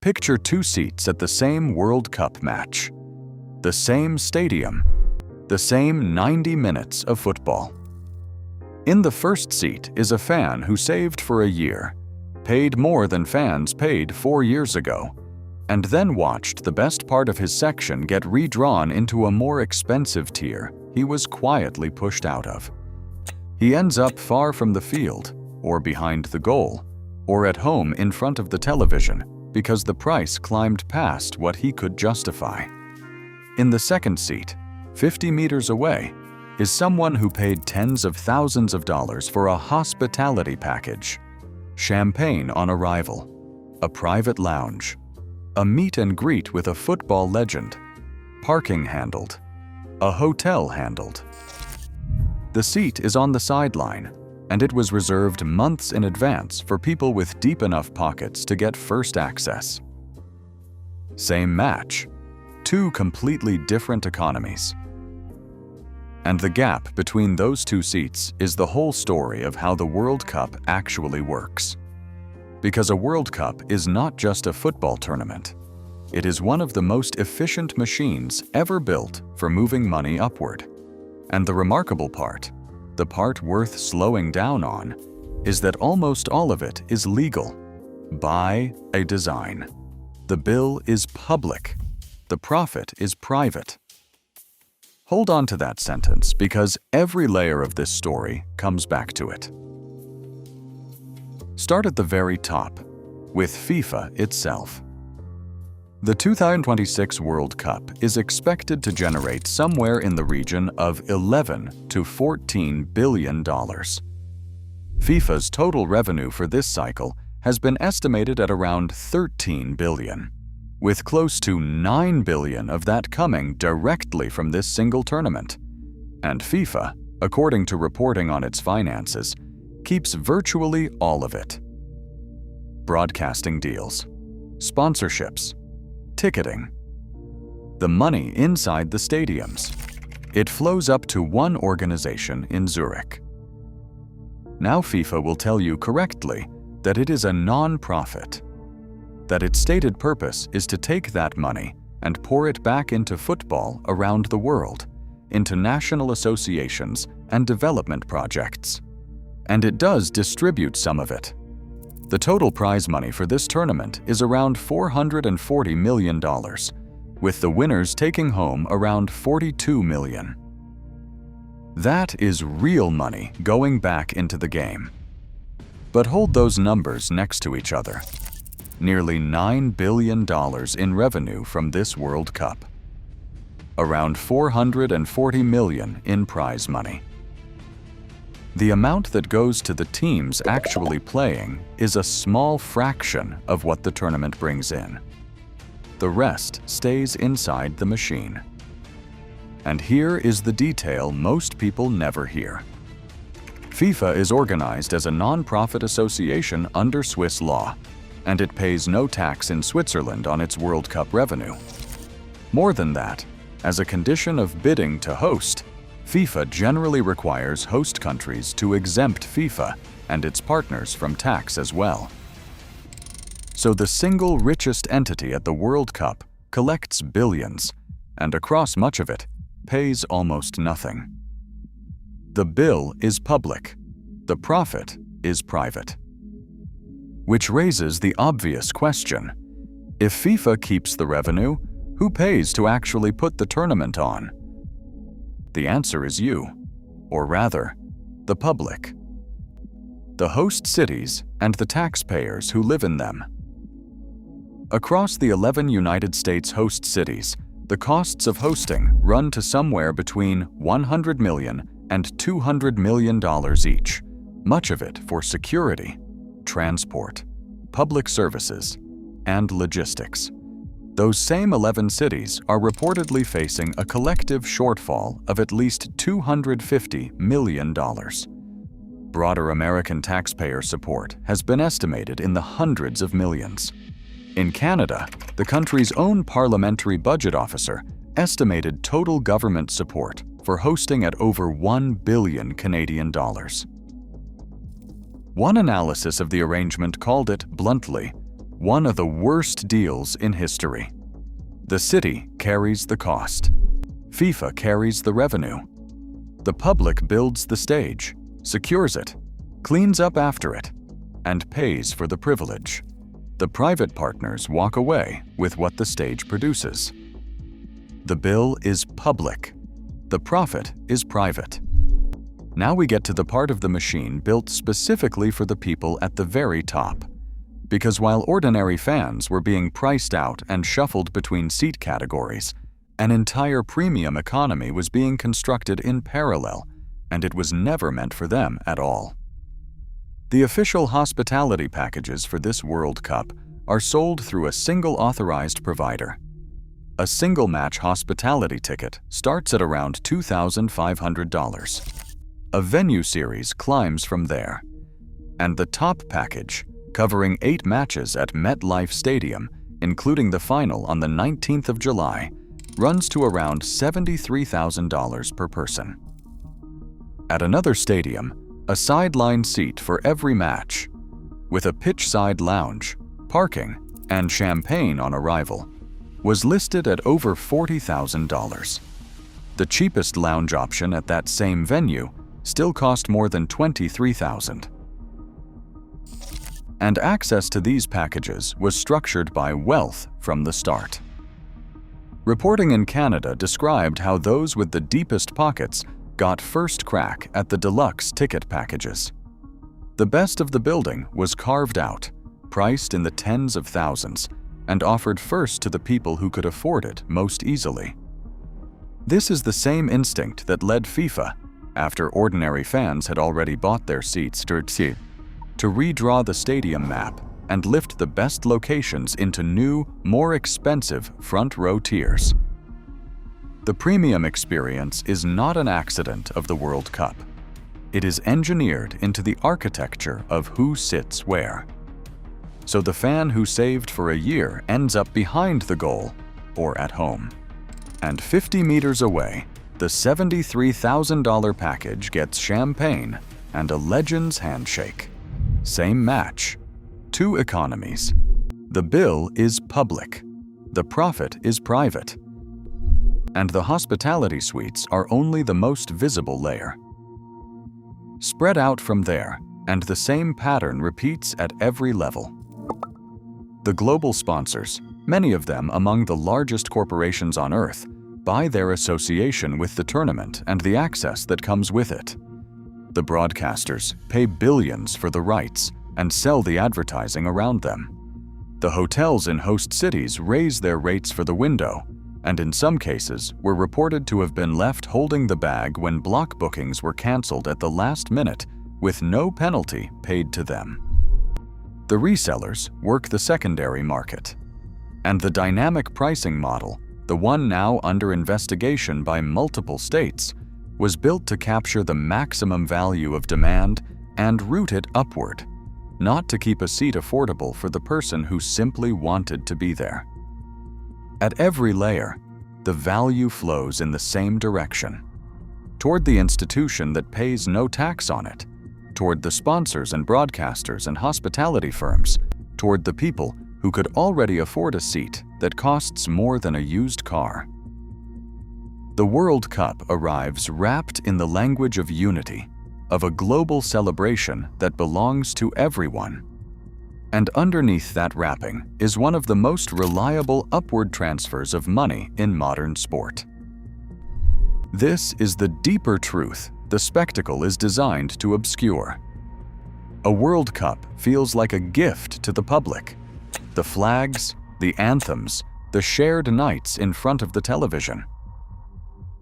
Picture two seats at the same World Cup match, the same stadium, the same 90 minutes of football. In the first seat is a fan who saved for a year, paid more than fans paid 4 years ago, and then watched the best part of his section get redrawn into a more expensive tier he was quietly pushed out of. He ends up far from the field, or behind the goal, or at home in front of the television because the price climbed past what he could justify. In the second seat, 50 meters away, is someone who paid tens of thousands of dollars for a hospitality package, champagne on arrival, a private lounge, a meet and greet with a football legend, parking handled, a hotel handled. The seat is on the sideline, and it was reserved months in advance for people with deep enough pockets to get first access. Same match, two completely different economies. And the gap between those two seats is the whole story of how the World Cup actually works. Because a World Cup is not just a football tournament. It is one of the most efficient machines ever built for moving money upward. And the remarkable part, the part worth slowing down on, is that almost all of it is legal, by a design. The bill is public. The profit is private. Hold on to that sentence because every layer of this story comes back to it. Start at the very top, with FIFA itself. The 2026 World Cup is expected to generate somewhere in the region of $11 to $14 billion. FIFA's total revenue for this cycle has been estimated at around $13 billion, with close to $9 billion of that coming directly from this single tournament. And FIFA, according to reporting on its finances, keeps virtually all of it. Broadcasting deals, sponsorships, ticketing, the money inside the stadiums. It flows up to one organization in Zurich. Now FIFA will tell you correctly that it is a non-profit, that its stated purpose is to take that money and pour it back into football around the world, into national associations and development projects. And it does distribute some of it. The total prize money for this tournament is around $440 million, with the winners taking home around $42 million. That is real money going back into the game. But hold those numbers next to each other. Nearly $9 billion in revenue from this World Cup. Around $440 million in prize money. The amount that goes to the teams actually playing is a small fraction of what the tournament brings in. The rest stays inside the machine. And here is the detail most people never hear. FIFA is organized as a non-profit association under Swiss law, and it pays no tax in Switzerland on its World Cup revenue. More than that, as a condition of bidding to host, FIFA generally requires host countries to exempt FIFA and its partners from tax as well. So the single richest entity at the World Cup collects billions, and across much of it, pays almost nothing. The bill is public. The profit is private. Which raises the obvious question: if FIFA keeps the revenue, who pays to actually put the tournament on? The answer is you, or rather, the public. The host cities and the taxpayers who live in them. Across the 11 United States host cities, the costs of hosting run to somewhere between $100 million and $200 million each, much of it for security, transport, public services, and logistics. Those same 11 cities are reportedly facing a collective shortfall of at least $250 million. Broader American taxpayer support has been estimated in the hundreds of millions. In Canada, the country's own parliamentary budget officer estimated total government support for hosting at over $1 billion Canadian dollars. One analysis of the arrangement called it, bluntly, one of the worst deals in history. The city carries the cost. FIFA carries the revenue. The public builds the stage, secures it, cleans up after it, and pays for the privilege. The private partners walk away with what the stage produces. The bill is public. The profit is private. Now we get to the part of the machine built specifically for the people at the very top. Because while ordinary fans were being priced out and shuffled between seat categories, an entire premium economy was being constructed in parallel, and it was never meant for them at all. The official hospitality packages for this World Cup are sold through a single authorized provider. A single-match hospitality ticket starts at around $2,500. A venue series climbs from there, and the top package, covering 8 matches at MetLife Stadium, including the final on the 19th of July, runs to around $73,000 per person. At another stadium, a sideline seat for every match, with a pitch-side lounge, parking, and champagne on arrival, was listed at over $40,000. The cheapest lounge option at that same venue still cost more than $23,000. And access to these packages was structured by wealth from the start. Reporting in Canada described how those with the deepest pockets got first crack at the deluxe ticket packages. The best of the building was carved out, priced in the tens of thousands, and offered first to the people who could afford it most easily. This is the same instinct that led FIFA, after ordinary fans had already bought their seats, to redraw the stadium map and lift the best locations into new, more expensive front-row tiers. The premium experience is not an accident of the World Cup. It is engineered into the architecture of who sits where. So the fan who saved for a year ends up behind the goal or at home. And 50 meters away, the $73,000 package gets champagne and a legend's handshake. Same match, 2 economies. The bill is public. The profit is private. And the hospitality suites are only the most visible layer. Spread out from there, and the same pattern repeats at every level. The global sponsors, many of them among the largest corporations on Earth, buy their association with the tournament and the access that comes with it. The broadcasters pay billions for the rights and sell the advertising around them. The hotels in host cities raise their rates for the window, and in some cases were reported to have been left holding the bag when block bookings were cancelled at the last minute with no penalty paid to them. The resellers work the secondary market. And the dynamic pricing model, the one now under investigation by multiple states, was built to capture the maximum value of demand and route it upward, not to keep a seat affordable for the person who simply wanted to be there. At every layer, the value flows in the same direction, toward the institution that pays no tax on it, toward the sponsors and broadcasters and hospitality firms, toward the people who could already afford a seat that costs more than a used car. The World Cup arrives wrapped in the language of unity, of a global celebration that belongs to everyone. And underneath that wrapping is one of the most reliable upward transfers of money in modern sport. This is the deeper truth the spectacle is designed to obscure. A World Cup feels like a gift to the public. The flags, the anthems, the shared nights in front of the television.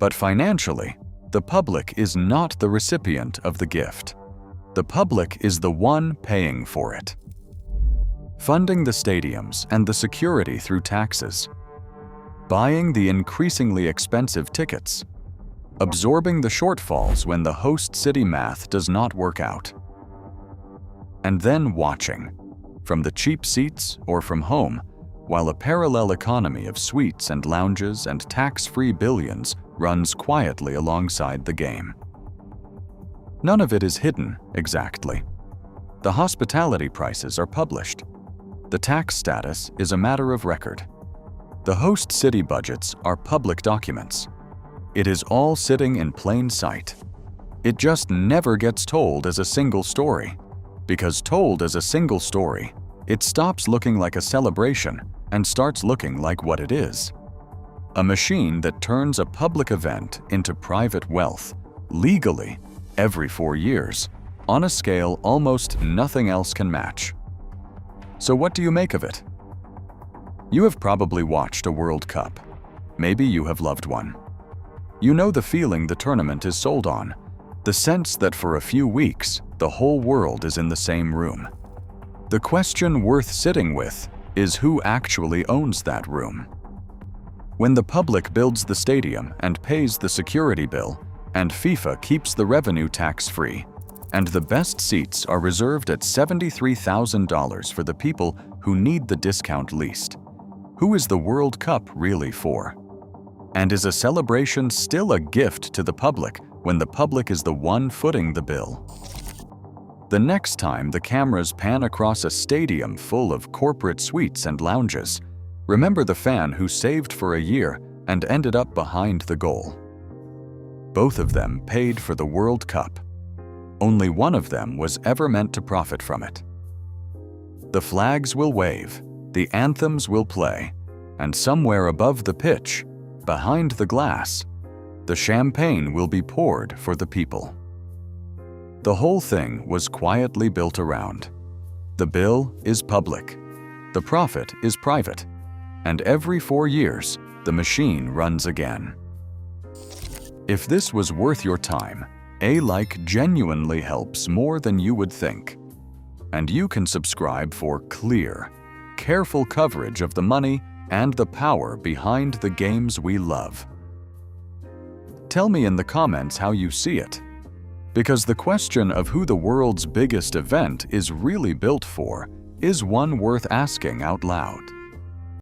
But financially, the public is not the recipient of the gift. The public is the one paying for it. Funding the stadiums and the security through taxes. Buying the increasingly expensive tickets. Absorbing the shortfalls when the host city math does not work out. And then watching, from the cheap seats or from home, while a parallel economy of suites and lounges and tax-free billions runs quietly alongside the game. None of it is hidden exactly. The hospitality prices are published. The tax status is a matter of record. The host city budgets are public documents. It is all sitting in plain sight. It just never gets told as a single story, because told as a single story, it stops looking like a celebration and starts looking like what it is. A machine that turns a public event into private wealth, legally, every 4 years, on a scale almost nothing else can match. So what do you make of it? You have probably watched a World Cup. Maybe you have loved one. You know the feeling the tournament is sold on, the sense that for a few weeks, the whole world is in the same room. The question worth sitting with is who actually owns that room. When the public builds the stadium and pays the security bill, and FIFA keeps the revenue tax-free, and the best seats are reserved at $73,000 for the people who need the discount least, who is the World Cup really for? And is a celebration still a gift to the public when the public is the one footing the bill? The next time the cameras pan across a stadium full of corporate suites and lounges, remember the fan who saved for a year and ended up behind the goal. Both of them paid for the World Cup. Only one of them was ever meant to profit from it. The flags will wave, the anthems will play, and somewhere above the pitch, behind the glass, the champagne will be poured for the people. The whole thing was quietly built around. The bill is public, the profit is private, and every 4 years, the machine runs again. If this was worth your time, a like genuinely helps more than you would think. And you can subscribe for clear, careful coverage of the money and the power behind the games we love. Tell me in the comments how you see it, because the question of who the world's biggest event is really built for is one worth asking out loud.